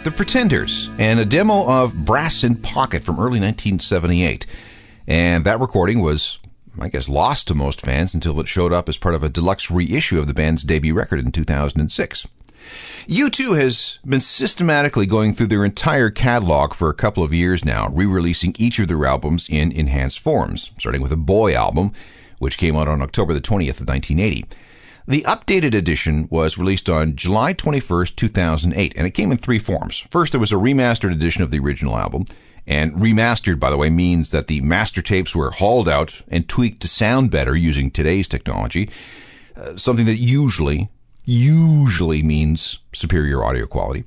The Pretenders, and a demo of Brass in Pocket from early 1978. And that recording was, I guess, lost to most fans until it showed up as part of a deluxe reissue of the band's debut record in 2006. U2 has been systematically going through their entire catalog for a couple of years now, re-releasing each of their albums in enhanced forms, starting with a Boy album, which came out on October the 20th of 1980. The updated edition was released on July 21st, 2008, and it came in three forms. First, there was a remastered edition of the original album, and remastered, by the way, means that the master tapes were hauled out and tweaked to sound better using today's technology, something that usually means superior audio quality.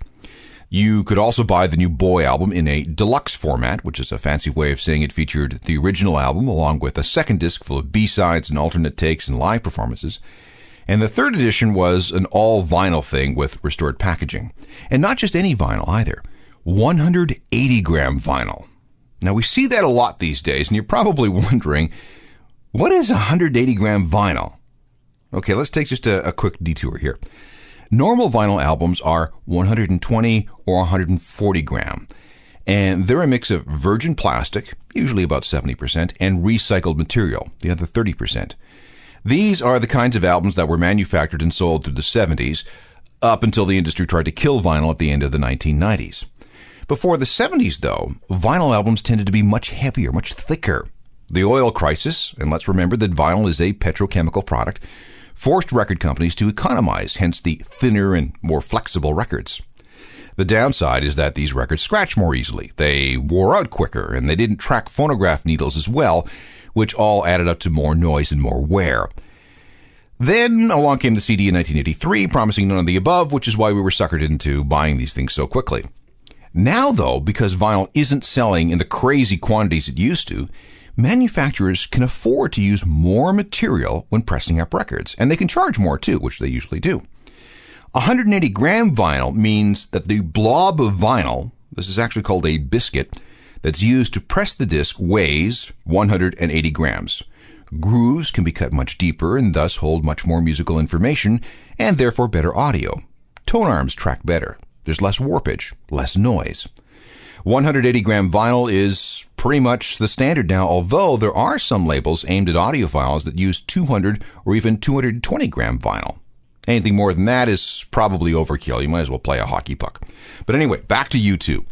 You could also buy the new Boy album in a deluxe format, which is a fancy way of saying it featured the original album along with a second disc full of B-sides and alternate takes and live performances. And the third edition was an all-vinyl thing with restored packaging. And not just any vinyl either. 180-gram vinyl. Now, we see that a lot these days, and you're probably wondering, what is 180-gram vinyl? Okay, let's take just a quick detour here. Normal vinyl albums are 120 or 140 gram, and they're a mix of virgin plastic, usually about 70%, and recycled material, the other 30%. These are the kinds of albums that were manufactured and sold through the 70s, up until the industry tried to kill vinyl at the end of the 1990s. Before the 70s, though, vinyl albums tended to be much heavier, much thicker. The oil crisis, and let's remember that vinyl is a petrochemical product, forced record companies to economize, hence the thinner and more flexible records. The downside is that these records scratch more easily, they wore out quicker, and they didn't track phonograph needles as well, which all added up to more noise and more wear. Then along came the CD in 1983, promising none of the above, which is why we were suckered into buying these things so quickly. Now, though, because vinyl isn't selling in the crazy quantities it used to, manufacturers can afford to use more material when pressing up records, and they can charge more too, which they usually do. 180-gram vinyl means that the blob of vinyl, this is actually called a biscuit, that's used to press the disc weighs 180 grams. Grooves can be cut much deeper and thus hold much more musical information and therefore better audio. Tone arms track better. There's less warpage, less noise. 180-gram vinyl is pretty much the standard now, although there are some labels aimed at audiophiles that use 200 or even 220-gram vinyl. Anything more than that is probably overkill. You might as well play a hockey puck. But anyway, back to U2.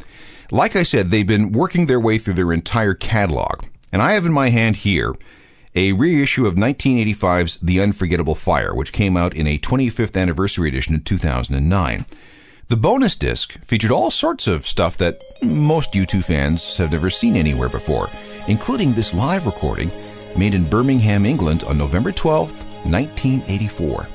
Like I said, they've been working their way through their entire catalog, and I have in my hand here a reissue of 1985's The Unforgettable Fire, which came out in a 25th anniversary edition in 2009. The bonus disc featured all sorts of stuff that most U2 fans have never seen anywhere before, including this live recording made in Birmingham, England on November 12th, 1984.